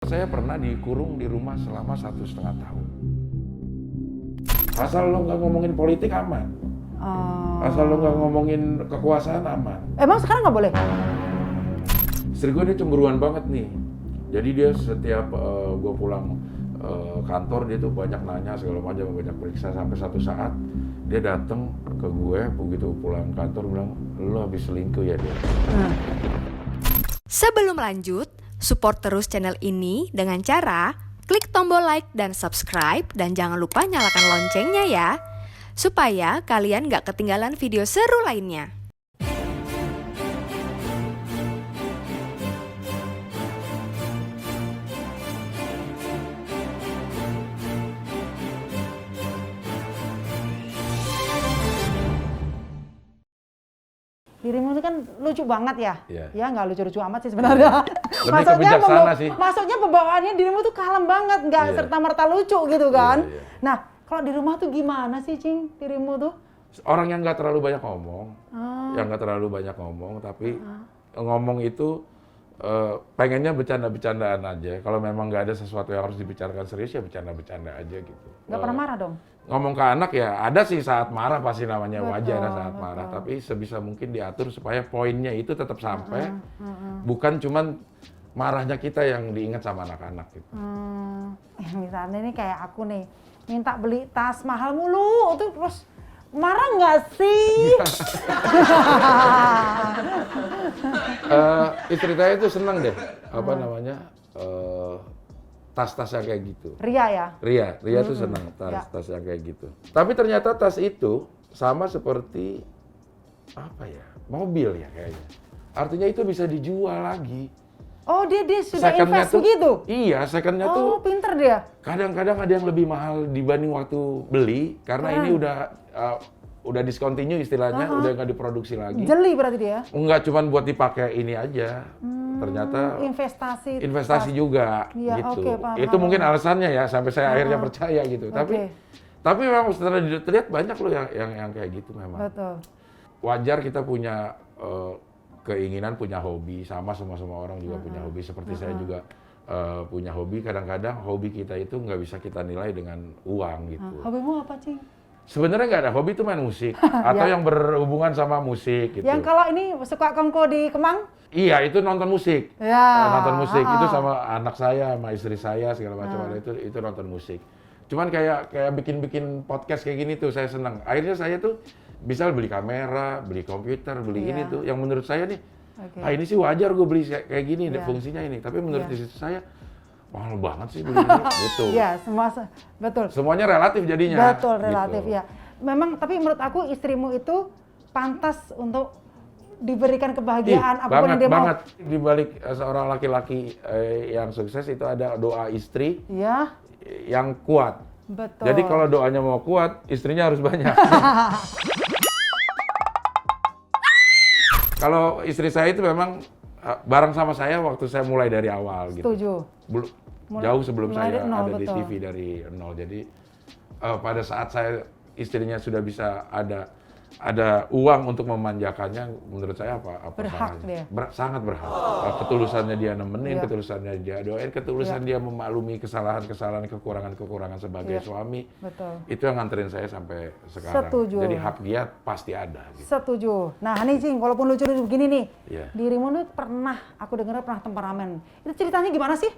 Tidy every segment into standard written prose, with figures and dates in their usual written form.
Saya pernah dikurung di rumah selama 1,5 tahun. Asal lo nggak ngomongin politik aman. Asal lo nggak ngomongin kekuasaan aman. Emang sekarang nggak boleh? Istri gue dia cemburuan banget nih. Jadi dia setiap gue pulang kantor dia tuh banyak nanya segala macam, banyak periksa sampai satu saat dia datang ke gue begitu pulang kantor bilang, lo habis selingkuh ya dia. Sebelum lanjut, support terus channel ini dengan cara klik tombol like dan subscribe dan jangan lupa nyalakan loncengnya ya, supaya kalian gak ketinggalan video seru lainnya. Dirimu itu kan lucu banget ya? Iya. Ya nggak lucu-lucu amat sih sebenarnya. Lebih ke bijaksana sih. Maksudnya pembawaannya dirimu tuh kalem banget, nggak Iya. serta-merta lucu gitu kan? Iya, iya. Nah, kalau di rumah tuh gimana sih, Cing, dirimu tuh? Orang yang nggak terlalu banyak ngomong, tapi ngomong itu pengennya bercanda-bercandaan aja. Kalau memang nggak ada sesuatu yang harus dibicarakan serius ya bercanda-bercanda aja gitu. Nggak pernah marah dong? Ngomong ke anak ya ada sih saat marah pasti namanya wajar Betul, saat marah, betul. tapi sebisa mungkin diatur supaya poinnya itu tetap sampai, bukan cuman marahnya kita yang diingat sama anak-anak gitu. Misalnya nih kayak aku nih, minta beli tas mahal mulu, tuh terus marah nggak sih? Istri saya itu senang deh, tas-tas yang kayak gitu. Ria ya? Ria tuh senang tas yang kayak gitu. Tapi ternyata tas itu sama seperti mobil ya kayaknya. Artinya itu bisa dijual lagi. Oh, dia sudah Secondnya invest tuh, begitu? iya, secondnya Oh, tuh pinter dia. kadang-kadang ada yang lebih mahal dibanding waktu beli karena ini udah discontinue istilahnya, udah nggak diproduksi lagi. Jeli berarti dia? Enggak cuman buat dipakai ini aja. Ternyata investasi juga Iya, gitu. oke, paham, Itu paham. mungkin alasannya ya sampai saya akhirnya percaya gitu. Oke. Tapi memang setelah dilihat banyak loh yang kayak gitu memang. Betul. Wajar kita punya keinginan, punya hobi, sama semua orang juga punya hobi. Seperti saya juga punya hobi. Kadang-kadang hobi kita itu nggak bisa kita nilai dengan uang gitu. Hobimu apa, Cing? Sebenarnya nggak ada hobi itu main musik atau yang berhubungan sama musik gitu. Yang kalau ini suka kongko di Kemang? Iya, itu nonton musik. Ya. Nonton musik itu sama anak saya, sama istri saya segala macam ada itu nonton musik. Cuman kayak bikin podcast kayak gini tuh saya senang. Akhirnya saya tuh bisa beli kamera, beli komputer, beli ini tuh yang menurut saya nih, ini sih wajar gue beli kayak gini fungsinya ini. Tapi menurut istri saya mahal banget sih beli ini gitu. Iya, betul. Semuanya relatif jadinya. Betul, relatif gitu. ya. Memang tapi menurut aku istrimu itu pantas untuk diberikan kebahagiaan apapun yang dia mau. Banget. Di balik seorang laki-laki yang sukses itu ada doa istri Iya, yang kuat. betul. Jadi kalau doanya mau kuat, istrinya harus banyak. Kalau istri saya itu memang bareng sama saya waktu saya mulai dari awal gitu. Setuju. Jauh sebelum mulai saya dari nol, ada di betul. TV dari nol. Jadi pada saat saya istrinya sudah bisa ada uang untuk memanjakannya, menurut saya apa Berhak salahnya? dia. Sangat berhak. Ketulusannya dia nemenin, Iya. ketulusannya dia doain, ketulusan dia memaklumi kesalahan-kesalahan, kekurangan-kekurangan sebagai Iya. suami. Betul. Itu yang nganterin saya sampai sekarang. Setuju. Jadi hak dia pasti ada. Gitu. Setuju. Nah, nih Cing, walaupun lucu-lucu begini nih, Iya. dirimu tuh aku dengar pernah temperamen. Itu ceritanya gimana sih?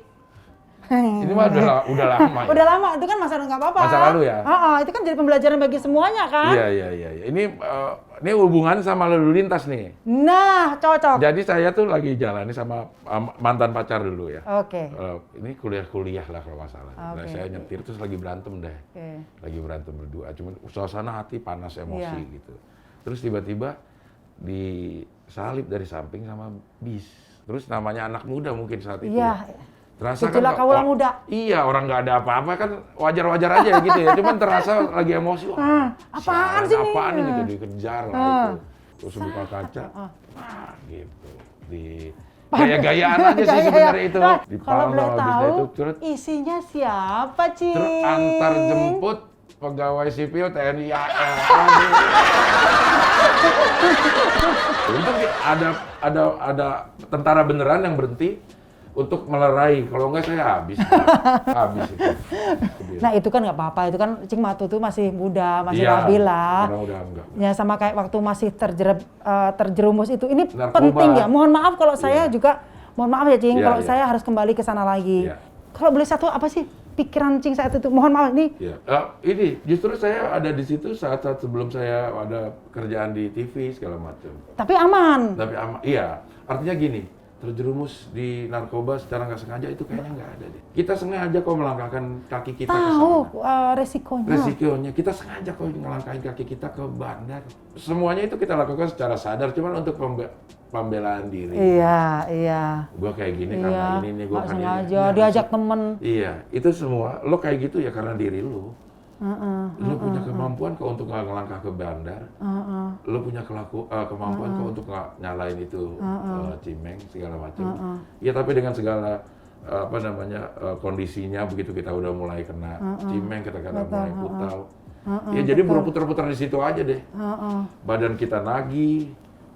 Ini mah udah lama. Ya? Udah lama, itu kan masa nggak apa-apa. Masa lalu ya? Itu kan jadi pembelajaran bagi semuanya kan? Iya. Ini hubungan sama lalu lintas nih. Nah, cocok. Jadi saya tuh lagi jalani sama mantan pacar dulu ya. Oke. Ini kuliah lah kalau nggak salah. Nah, Oke. saya nyetir terus lagi berantem deh. Oke. Lagi berantem berdua. Cuman suasana hati panas emosi Iya. gitu. Terus tiba-tiba disalip dari samping sama bis. Terus namanya anak muda mungkin saat itu. Iya. Ya. Terasa Gejolak kaula muda. Iya, orang nggak ada apa-apa kan wajar-wajar aja gitu ya. Cuman terasa lagi emosi. Apaan sih nih? Apaan nih gitu dikejar lah itu. Terus buka kaca. Gitu. Gaya-gayaan aja sih sebenarnya itu. Nah, kalau Dipal boleh sama tahu, bisnya itu isinya siapa, Cing? terus antar jemput pegawai sipil TNI AL. Untung ada tentara beneran yang berhenti untuk melerai. Kalau enggak saya habis. Habis itu. Nah itu kan nggak apa-apa, itu kan Cing Matu tuh masih muda, masih Iya, labil lah. karena udah enggak. Ya sama kayak waktu masih terjerumus itu. Ini Narkoba. penting ya. Mohon maaf kalau saya Iya. juga, mohon maaf ya Cing, Iya, kalau iya. saya harus kembali ke sana lagi. Iya. Kalau boleh satu apa sih pikiran Cing saat itu? Mohon maaf nih. Ya, ini justru saya ada di situ saat-saat sebelum saya ada kerjaan di TV segala macam. Tapi aman. Tapi iya, artinya gini, terjerumus di narkoba secara nggak sengaja itu kayaknya nggak ada deh. Kita sengaja kok melangkahkan kaki kita ke Tahu sana. resikonya. Resikonya kita sengaja kok ngelangkahin kaki kita ke bandar. Semuanya itu kita lakukan secara sadar, cuman untuk pembelaan diri. Iya, iya. Gua kayak gini Iya, karena ini nih, gua nggak kayak sengaja, ini. diajak temen. Iya, itu semua lo kayak gitu ya karena diri lo. Lo punya kemampuan kok untuk nggak ngelangkah ke bandar. Lo punya kemampuan kok untuk nggak nyalain itu cimeng segala macam. Ya tapi dengan segala kondisinya begitu kita udah mulai kena cimeng, kita mulai putau. Ya jadi berputar-putar di situ aja deh. Badan kita nagih,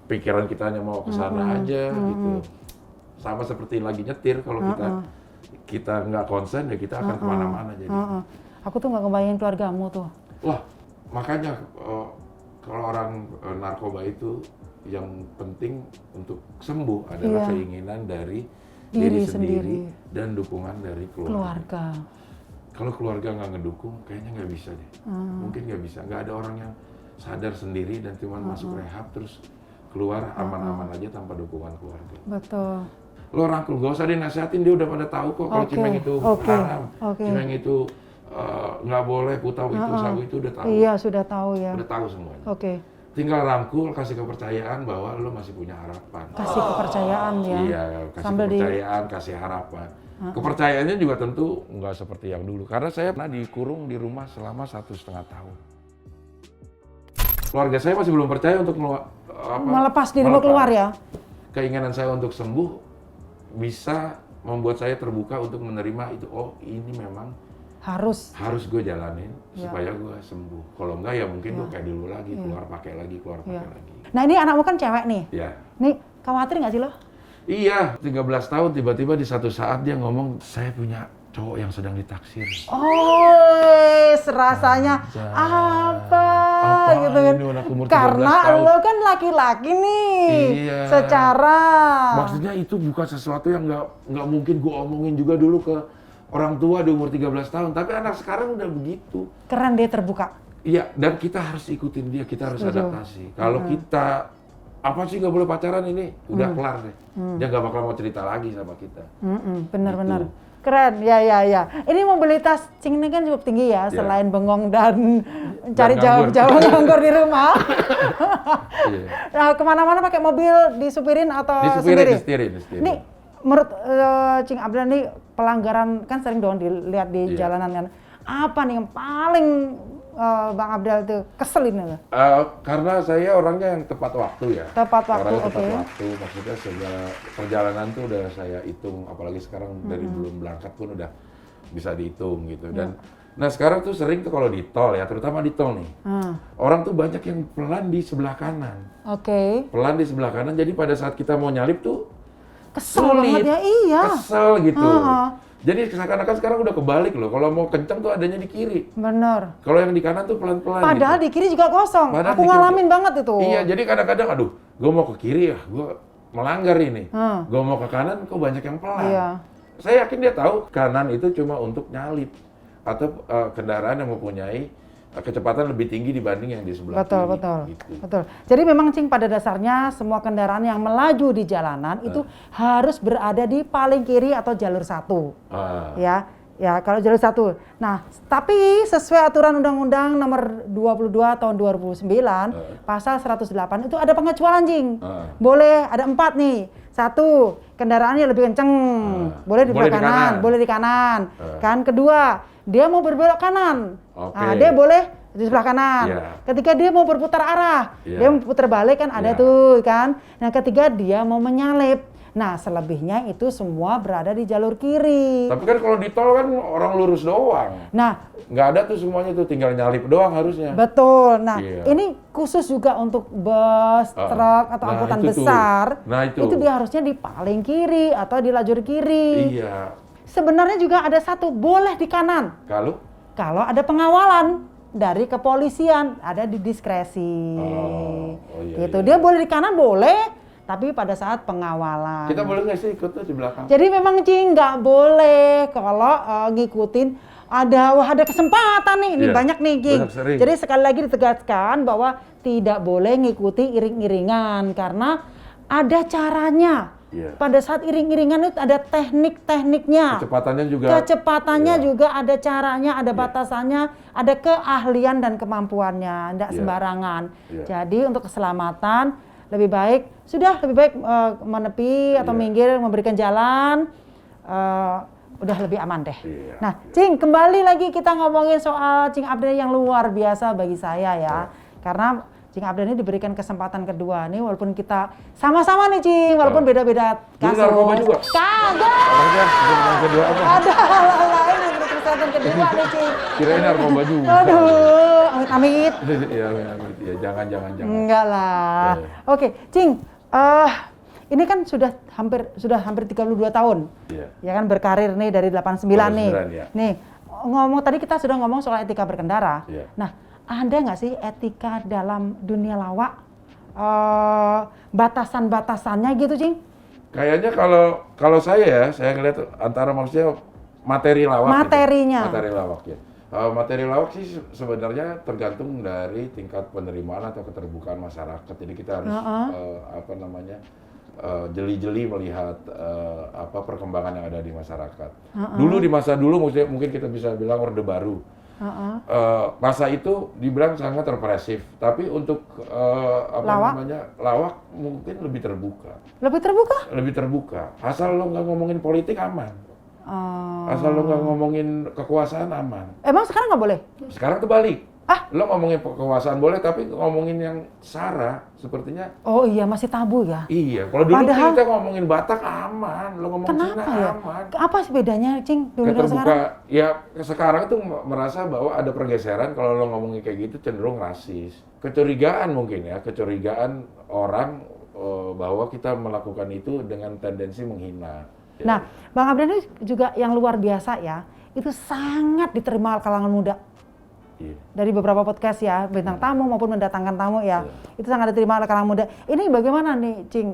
pikiran kita hanya mau ke sana aja gitu. Sama seperti lagi nyetir, kalau kita nggak konsen ya kita akan kemana-mana jadi. Aku tuh nggak ngebayangin keluargamu tuh. Wah, makanya kalau orang narkoba itu yang penting untuk sembuh adalah Iya. keinginan dari Diri diri sendiri sendiri. dan dukungan dari keluarga. Kalau keluarga nggak ngedukung, kayaknya nggak bisa deh. Mungkin nggak bisa. Nggak ada orang yang sadar sendiri dan cuma masuk rehab terus keluar aman-aman aja tanpa dukungan keluarga. Betul. Lo rangkul, gak usah dinasehatin, dia udah pada tahu kok kalau Oke, cimeng itu oke, haram, oke. cimeng itu nggak boleh, putau itu, sabu itu udah tahu. Iya, sudah tahu ya. Udah tahu semuanya. Oke. Tinggal rangkul, kasih kepercayaan bahwa lo masih punya harapan. Kasih kepercayaan ya. Iya, kasih Sambil kepercayaan, kasih harapan. Kepercayaannya juga tentu nggak seperti yang dulu. Karena saya pernah dikurung di rumah selama 1,5 tahun. Keluarga saya masih belum percaya untuk melepas dirimu keluar ya. Keinginan saya untuk sembuh bisa membuat saya terbuka untuk menerima itu. Oh, ini memang Harus. gue jalanin Ya. supaya gue sembuh. Kalau enggak ya mungkin gue kayak dulu lagi, keluar pakai lagi. Nah ini anakmu kan cewek nih. Ya. Nih khawatir nggak sih lo? Iya, 13 tahun tiba-tiba di satu saat dia ngomong, saya punya cowok yang sedang ditaksir. Oh, rasanya apa gitu kan? Ini anak umur 13 Karena tahun. lo kan laki-laki nih. Iya. Secara Maksudnya itu bukan sesuatu yang nggak mungkin gue omongin juga dulu ke orang tua di umur 13 tahun. Tapi anak sekarang udah begitu. keren dia terbuka. Iya, dan kita harus ikutin dia, kita harus Setuju. adaptasi. Kalau kita, apa sih nggak boleh pacaran ini? Udah kelar deh. Dia nggak bakal mau cerita lagi sama kita. Benar-benar. Gitu. Keren, ya. Ini mobilitas Cing ini kan cukup tinggi ya, selain bengong dan cari nganggur. jawab nganggur di rumah. Iya. Nah, kemana-mana pakai mobil disupirin atau sendiri? Disetirin. Ini menurut Cing Abdel nih pelanggaran kan sering dong dilihat di Iya. jalanan kan. Apa nih yang paling Bang Abdel tuh keselin loh? Karena saya orangnya yang tepat waktu ya. Tepat waktu, Orangnya tepat oke. waktu, maksudnya segala perjalanan tuh udah saya hitung, apalagi sekarang dari belum berangkat pun udah bisa dihitung gitu. Dan nah sekarang tuh sering tuh kalau di tol ya, terutama di tol nih, orang tuh banyak yang pelan di sebelah kanan. Oke. Pelan di sebelah kanan, jadi pada saat kita mau nyalip tuh Kesel sulit, banget ya, iya. kesel gitu. Heeh. Jadi seakan-akan sekarang udah kebalik loh, kalau mau kencang tuh adanya di kiri. Bener. Kalau yang di kanan tuh pelan-pelan Padahal gitu. di kiri juga kosong. Padahal Aku di kiri- ngalamin banget itu. Iya, jadi kadang-kadang aduh, gue mau ke kiri ya, gue melanggar ini. Gue mau ke kanan, kok banyak yang pelan. Iya. Saya yakin dia tahu kanan itu cuma untuk nyalip atau kendaraan yang mempunyai kecepatan lebih tinggi dibanding yang di sebelah Betul, kiri. betul, Gitu. betul. Jadi memang Cing pada dasarnya semua kendaraan yang melaju di jalanan itu harus berada di paling kiri atau jalur 1. Ah, Ya kalau jalur 1. Nah, tapi sesuai aturan Undang-Undang Nomor 22 Tahun 2009, Pasal 108 itu ada pengecualian Cing. Boleh ada 4 nih. 1, kendaraannya lebih kenceng, boleh di Boleh sebelah di kanan, kanan. boleh di kanan. Kan kedua, dia mau berbelok kanan. Oke. Nah, dia boleh di sebelah kanan. Iya. Ketika dia mau berputar arah, Iya. dia mau putar balik kan ada Iya. tuh kan. Nah, ketiga dia mau menyalip. Nah, selebihnya itu semua berada di jalur kiri. Tapi kan kalau di tol kan orang lurus doang. Nah, Nggak ada tuh semuanya tuh, tinggal nyalip doang harusnya. betul. Nah, Iya. ini khusus juga untuk bus, truk, atau Nah, angkutan itu tuh. besar. Nah, itu. Dia harusnya di paling kiri atau di lajur kiri. Iya. Sebenarnya juga ada satu, boleh di kanan. Kalau ada pengawalan dari kepolisian, ada di diskresi. Iya, Gitu. iya. Dia boleh di kanan, boleh, tapi pada saat pengawalan. Kita boleh nggak sih ikut tuh di belakang? Jadi memang Cing nggak boleh kalau ngikutin ada kesempatan nih, ini Iya, banyak nih Cing. banyak sering. Jadi sekali lagi ditegaskan bahwa tidak boleh ngikuti iring-iringan karena ada caranya. Iya. Pada saat iring-iringan itu ada teknik-tekniknya. Kecepatannya juga ada caranya, ada batasannya, ada keahlian dan kemampuannya, tidak Iya. sembarangan. Iya. Jadi untuk keselamatan lebih baik menepi atau Iya. minggir, memberikan jalan, udah lebih aman deh. Iya. Nah, Cing, kembali lagi kita ngomongin soal Cing Abden yang luar biasa bagi saya ya, karena Cing Abden ini diberikan kesempatan kedua nih, walaupun kita sama-sama nih Cing, walaupun beda-beda Dulu kasus. narkoba juga? Kagak. Orangnya yang kedua apa? Ada hal-hal lain yang diberi kesempatan kedua nih Cing. Kirain narkoba juga. Aduh, amit-amit. Iya, ya, jangan. Enggak lah. Iya. Oke, Cing, ini kan sudah hampir 32 tahun. Iya. Ya kan berkarir nih dari 89 nih. 89, ya. Nih, tadi kita sudah ngomong soal etika berkendara. Iya. Nah, ada nggak sih etika dalam dunia lawak? Batasan-batasannya gitu, Cing? Kayaknya kalau saya ngelihat antara maksudnya materi lawak. Materinya. Gitu. Materi lawak ya. Materi lawak sih sebenarnya tergantung dari tingkat penerimaan atau keterbukaan masyarakat. Jadi kita harus jeli-jeli melihat perkembangan yang ada di masyarakat. Dulu di masa dulu mungkin kita bisa bilang Orde Baru. Masa itu dibilang sangat represif, tapi untuk lawak mungkin lebih terbuka. Lebih terbuka. Asal lo nggak ngomongin politik aman. Asal lo nggak ngomongin kekuasaan aman. Emang sekarang nggak boleh? Sekarang kebalik. Lo ngomongin kekuasaan boleh, tapi ngomongin yang SARA sepertinya. Oh iya, masih tabu ya? Iya, kalau dulu kita ngomongin Batak aman, lo ngomongin Cina ya? aman. Apa sih bedanya, Cing, dulu dan sekarang? Ya, sekarang tuh merasa bahwa ada pergeseran kalau lo ngomongin kayak gitu cenderung rasis. Kecurigaan mungkin ya, kecurigaan orang bahwa kita melakukan itu dengan tendensi menghina. Nah, Bang Abden ini juga yang luar biasa ya, itu sangat diterima kalangan muda. Iya. Dari beberapa podcast ya, bintang tamu maupun mendatangkan tamu ya, itu sangat diterima oleh kalangan muda. Ini bagaimana nih, Cing?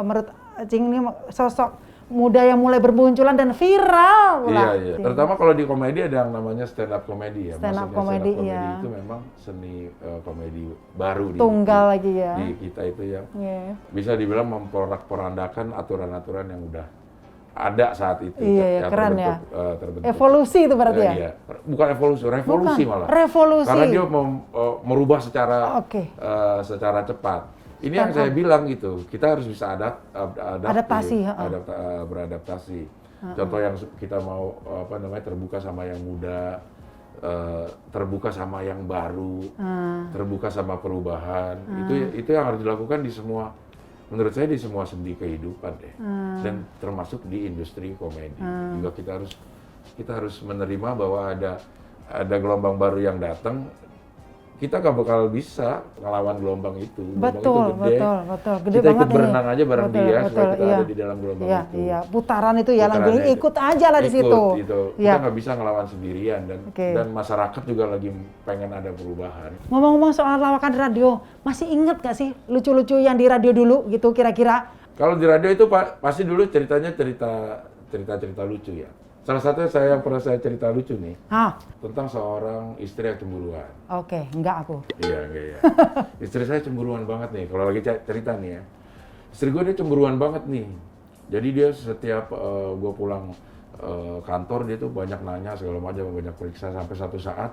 Menurut Cing ini sosok muda yang mulai bermunculan dan viral pula. Iya. Terutama kalau di komedi ada yang namanya stand up comedy ya. Stand up comedy itu memang seni komedi baru tunggal lagi ya. Di kita itu yang bisa dibilang memporak-porandakan aturan-aturan yang udah ada saat itu. Iya, keren ya. Terbentuk. Evolusi itu berarti ya? Iya. Bukan evolusi, revolusi malah. Revolusi. Karena dia merubah secara cepat. Ini yang saya bilang gitu, kita harus bisa beradaptasi. Contoh yang kita mau terbuka sama yang muda, terbuka sama yang baru, terbuka sama perubahan. Itu yang harus dilakukan di semua. Menurut saya di semua sendi kehidupan deh, dan termasuk di industri komedi juga kita harus menerima bahwa ada gelombang baru yang datang. Kita nggak bakal bisa ngelawan gelombang itu. Betul. Gede kita banget ikut berenang aja bareng dia supaya kita iya. ada di dalam gelombang itu. Iya, putaran itu ya, ikut aja lah di situ. Kita nggak bisa ngelawan sendirian dan masyarakat juga lagi pengen ada perubahan. Ngomong-ngomong soal lawakan di radio, masih inget gak sih lucu-lucu yang di radio dulu gitu kira-kira? Kalau di radio itu pasti dulu ceritanya cerita lucu ya. Salah satu yang pernah saya cerita lucu nih, tentang seorang istri yang cemburuan. Oke, enggak aku. Iya. Istri saya cemburuan banget nih, kalau lagi cerita nih ya. Istri gue dia cemburuan banget nih. Jadi dia setiap gue pulang kantor, dia tuh banyak nanya segala macam, banyak periksa. Sampai satu saat,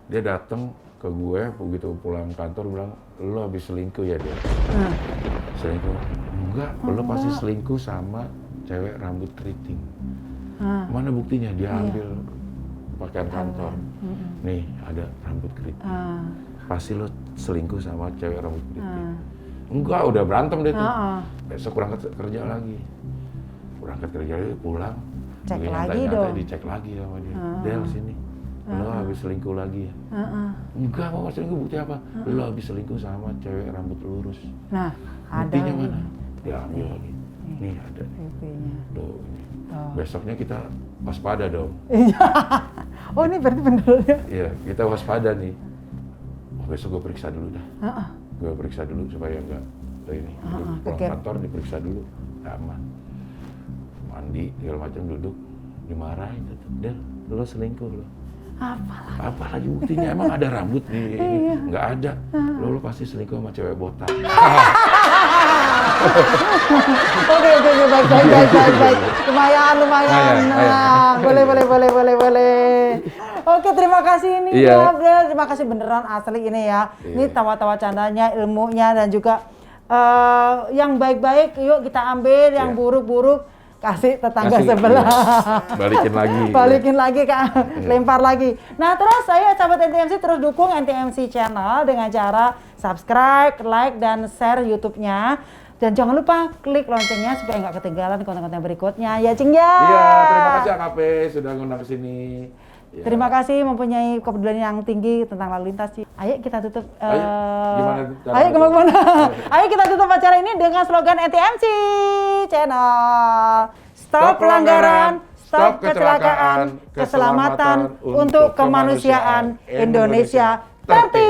dia datang ke gue, begitu pulang kantor, bilang, lo habis selingkuh ya dia? Selingkuh? Enggak, lo pasti selingkuh sama cewek rambut keriting. Mana buktinya? Dia ambil pakaian kantor. Nih, ada rambut keriting. Pasti lo selingkuh sama cewek rambut keriting. Enggak, udah berantem deh tuh. Heeh. Besok berangkat kerja lagi. Berangkat kerja lagi, pulang. Cek Lagi lagi nyantai-nyantai, dong. dicek lagi sama dia. Del sini. Lo habis selingkuh lagi ya? Heeh. Enggak, mau selingkuh bukti apa? Lo habis selingkuh sama cewek rambut lurus. Nah, ada Buktinya lagi. mana? Dia ambil lagi. Nih ada nih. Buktinya. Tuh, ini. Oh. Besoknya kita waspada dong. Iya. Oh, ini berarti bener ya? Iya, kita waspada nih. Oh, besok gue periksa dulu dah. Heeh. Gue periksa dulu supaya enggak ini. Pulang pikir. kantor diperiksa dulu, aman. Mandi segala macam, duduk, dimarahin tetep. Del, lo selingkuh lo. Apa lagi buktinya? Emang ada rambut di ini? Nggak ada. Lo pasti selingkuh sama cewek botak. Oke, baik. Lumayan. Nah, boleh. Oke, terima kasih ini Iya. ya, Bre. Terima kasih beneran asli ini ya. Ini tawa-tawa candanya, ilmunya dan juga yang baik-baik yuk kita ambil, yang buruk-buruk kasih tetangga Kasih, sebelah. iya. Balikin lagi. Kak. Lempar lagi. Nah, terus saya sahabat NTMC terus dukung NTMC channel dengan cara subscribe, like dan share YouTube-nya. Dan jangan lupa klik loncengnya supaya nggak ketinggalan konten-konten berikutnya. Ya, Cing ya. Iya, terima kasih AKP sudah ngundang ke sini. Ya. Terima kasih mempunyai kepedulian yang tinggi tentang lalu lintas. Ayo kita tutup. Gimana cara Ayo tutup? kemana? Ayo kita tutup acara ini dengan slogan NTMC Channel. Stop pelanggaran, stop kecelakaan, keselamatan untuk kemanusiaan Indonesia tertib.